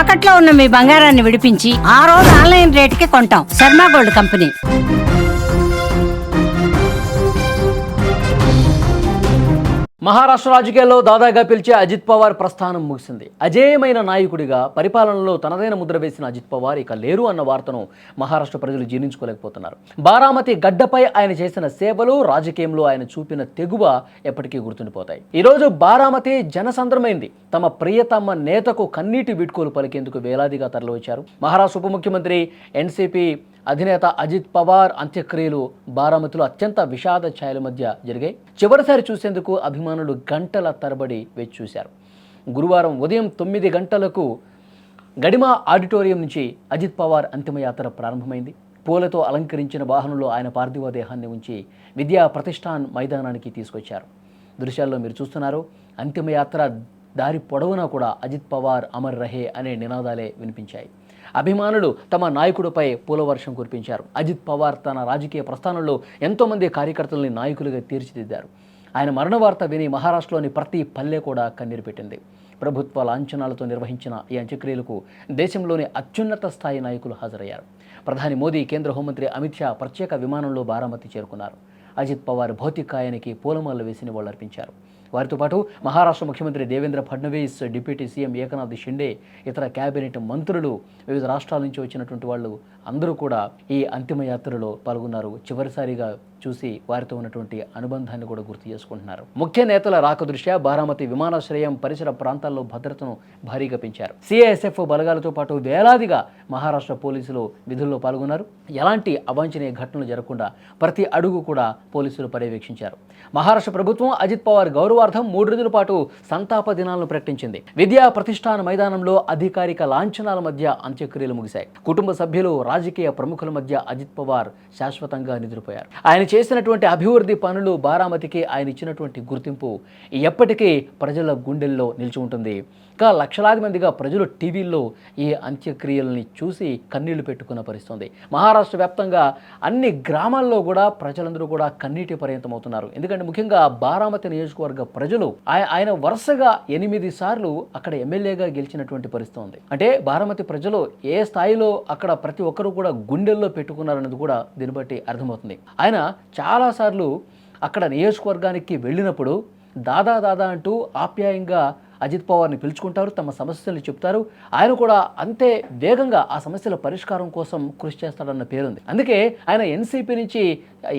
తాకట్లో ఉన్న మీ బంగారాన్ని విడిపించి ఆ రోజు ఆన్లైన్ రేటుకి కొంటాం. Sharma gold company. మహారాష్ట్ర రాజకీయాల్లో దాదాగా పిలిచే అజిత్ పవార్ ప్రస్థానం ముగిసింది. అజేయమైన నాయకుడిగా పరిపాలనలో తనదైన ముద్ర వేసిన అజిత్ పవార్ ఇక లేరు అన్న వార్తను మహారాష్ట్ర ప్రజలు జీర్ణించుకోలేకపోతున్నారు. బారామతి గడ్డపై ఆయన చేసిన సేవలు, రాజకీయంలో ఆయన చూపిన తెగువ ఎప్పటికీ గుర్తుండిపోతాయి. ఈరోజు బారామతి జనసంద్రమైంది. తమ ప్రియతమ నేతకు కన్నీటి వీడ్కోలు పలికేందుకు వేలాదిగా తరలివచ్చారు. మహారాష్ట్ర ఉప ముఖ్యమంత్రి ఎన్సీపీ అధినేత అజిత్ పవార్ అంత్యక్రియలు బారామతిలో అత్యంత విషాద ఛాయల మధ్య జరిగాయి. చివరిసారి చూసేందుకు అభిమానులు గంటల తరబడి వేచి చూశారు. గురువారం ఉదయం 9 గంటలకు గడిమా ఆడిటోరియం నుంచి అజిత్ పవార్ అంతిమయాత్ర ప్రారంభమైంది. పూలతో అలంకరించిన వాహనంలో ఆయన పార్థివ దేహాన్ని ఉంచి విద్యా ప్రతిష్టాన్ మైదానానికి తీసుకొచ్చారు. దృశ్యాల్లో మీరు చూస్తున్నారు. అంతిమయాత్ర దారి పొడవునా కూడా అజిత్ పవార్ అమర్ రహే అనే నినాదాలే వినిపించాయి. అభిమానులు తమ నాయకుడిపై పూలవర్షం కురిపించారు. అజిత్ పవార్ తన రాజకీయ ప్రస్థానంలో ఎంతోమంది కార్యకర్తలని నాయకులుగా తీర్చిదిద్దారు. ఆయన మరణ వార్త విని మహారాష్ట్రలోని ప్రతి పల్లె కూడా కన్నీరు పెట్టింది. ప్రభుత్వ లాంఛనాలతో నిర్వహించిన ఈ అంత్యక్రియలకు దేశంలోని అత్యున్నత స్థాయి నాయకులు హాజరయ్యారు. ప్రధాని మోదీ, కేంద్ర హోంమంత్రి అమిత్ షా ప్రత్యేక విమానంలో బారామతి చేరుకున్నారు. అజిత్ పవార్ భౌతికాయానికి పూలమాలలు వేసి నివాళులర్పించారు. వారితో పాటు మహారాష్ట్ర ముఖ్యమంత్రి దేవేంద్ర ఫడ్నవీస్, డిప్యూటీ సీఎం ఏకనాథ్ షిండే, ఇతర కేబినెట్ మంత్రులు, వివిధ రాష్ట్రాల నుంచి వచ్చినటువంటి వాళ్ళు అందరూ కూడా ఈ అంతిమయాత్రలో పాల్గొన్నారు. చివరిసారిగా చూసి వారితో ఉన్నటువంటి అనుబంధాన్ని కూడా గుర్తు చేసుకుంటున్నారు. ముఖ్య నేతల రాక దృష్ట్యా బారామతి విమానాశ్రయం పరిసర ప్రాంతాల్లో భద్రతను భారీగా పెంచారు. సిఐఎస్ఎఫ్ బలగాలతో పాటు వేలాదిగా మహారాష్ట్ర పోలీసులు విధుల్లో పాల్గొన్నారు. ఎలాంటి అవాంఛనీయ ఘటనలు జరగకుండా ప్రతి అడుగు కూడా పోలీసులు పర్యవేక్షించారు. మహారాష్ట్ర ప్రభుత్వం అజిత్ పవార్ గౌరవార్థం 3 రోజుల పాటు సంతాప దినాలను ప్రకటించింది. విద్యా ప్రతిష్టాన మైదానంలో అధికారిక లాంఛనాల మధ్య అంత్యక్రియలు ముగిశాయి. కుటుంబ సభ్యులు, రాజకీయ ప్రముఖుల మధ్య అజిత్ పవార్ శాశ్వతంగా నిద్రపోయారు. ఆయన చేసినటువంటి అభివృద్ధి పనులు, బారామతికి ఆయన ఇచ్చినటువంటి గుర్తింపు ఎప్పటికీ ప్రజల గుండెల్లో నిలిచి ఉంటుంది. ఇంకా లక్షలాది మందిగా ప్రజలు టీవీల్లో ఈ అంత్యక్రియల్ని చూసి కన్నీళ్లు పెట్టుకున్న పరిస్థితుంది. మహారాష్ట్ర వ్యాప్తంగా అన్ని గ్రామాల్లో కూడా ప్రజలందరూ కూడా కన్నీటి పర్యంతమవుతున్నారు. ఎందుకంటే ముఖ్యంగా బారామతి నియోజకవర్గ ప్రజలు ఆయన వరుసగా 8 సార్లు అక్కడ ఎమ్మెల్యేగా గెలిచినటువంటి పరిస్థితి ఉంది. అంటే బారామతి ప్రజలు ఏ స్థాయిలో అక్కడ ప్రతి ఒక్కరూ కూడా గుండెల్లో పెట్టుకున్నారన్నది కూడా దీన్ని బట్టి అర్థమవుతుంది. ఆయన చాలాసార్లు అక్కడ నియోజకవర్గానికి వెళ్ళినప్పుడు దాదా దాదా అంటూ ఆప్యాయంగా అజిత్ పవార్ని పిలుచుకుంటారు, తమ సమస్యలు చెప్తారు. ఆయన కూడా అంతే వేగంగా ఆ సమస్యల పరిష్కారం కోసం కృషి చేస్తాడన్న పేరుంది. అందుకే ఆయన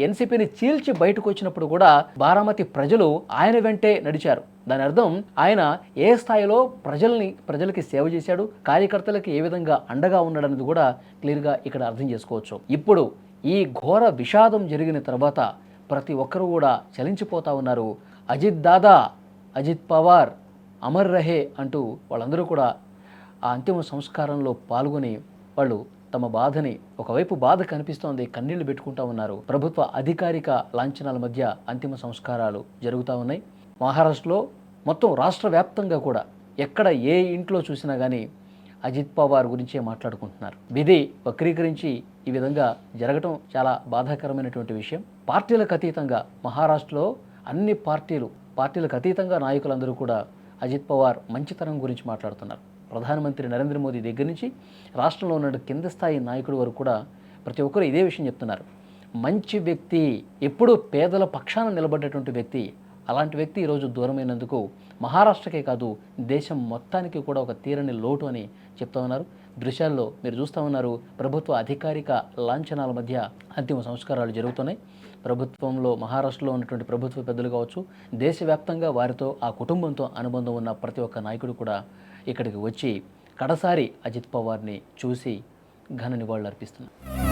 ఎన్సీపీని చీల్చి బయటకు వచ్చినప్పుడు కూడా బారామతి ప్రజలు ఆయన వెంటే నడిచారు. దాని అర్థం ఆయన ఏ స్థాయిలో ప్రజలకి సేవ చేశాడు, కార్యకర్తలకి ఏ విధంగా అండగా ఉన్నాడన్నది కూడా క్లియర్గా ఇక్కడ అర్థం చేసుకోవచ్చు. ఇప్పుడు ఈ ఘోర విషాదం జరిగిన తర్వాత ప్రతి ఒక్కరూ కూడా చలించిపోతా ఉన్నారు. అజిత్ దాదా, అజిత్ పవార్ అమర్ రహే అంటూ వాళ్ళందరూ కూడా ఆ అంతిమ సంస్కారంలో పాల్గొని వాళ్ళు తమ బాధని, ఒకవైపు బాధ కనిపిస్తోంది, కన్నీళ్లు పెట్టుకుంటూ ఉన్నారు. ప్రభుత్వ అధికారిక లాంఛనాల మధ్య అంతిమ సంస్కారాలు జరుగుతూ ఉన్నాయి. మహారాష్ట్రలో మొత్తం రాష్ట్ర వ్యాప్తంగా కూడా ఎక్కడ ఏ ఇంట్లో చూసినా కానీ అజిత్ పవార్ గురించే మాట్లాడుకుంటున్నారు. విధి వక్రీకరించి ఈ విధంగా జరగటం చాలా బాధాకరమైనటువంటి విషయం. పార్టీలకు అతీతంగా మహారాష్ట్రలో అన్ని పార్టీలకు అతీతంగా నాయకులందరూ కూడా అజిత్ పవార్ మంచితనం గురించి మాట్లాడుతున్నారు. ప్రధానమంత్రి నరేంద్ర మోదీ దగ్గర నుంచి రాష్ట్రంలో ఉన్న కింద స్థాయి నాయకుడి వరకు కూడా ప్రతి ఒక్కరు ఇదే విషయం చెప్తున్నారు. మంచి వ్యక్తి, ఎప్పుడూ పేదల పక్షాన నిలబడ్డటువంటి వ్యక్తి, అలాంటి వ్యక్తి ఈరోజు దూరమైనందుకు మహారాష్ట్రకే కాదు దేశం మొత్తానికి కూడా ఒక తీరని లోటు అని చెప్తా ఉన్నారు. దృశ్యాల్లో మీరు చూస్తూ ఉన్నారు. ప్రభుత్వ అధికారిక లాంఛనాల మధ్య అంతిమ సంస్కారాలు జరుగుతున్నాయి. ప్రభుత్వంలో మహారాష్ట్రలో ఉన్నటువంటి ప్రభుత్వ పెద్దలు కావచ్చు, దేశవ్యాప్తంగా వారితో ఆ కుటుంబంతో అనుబంధం ఉన్న ప్రతి ఒక్క నాయకుడు కూడా ఇక్కడికి వచ్చి కడసారి అజిత్ పవార్ని చూసి ఘన నివాళులు అర్పిస్తున్నారు.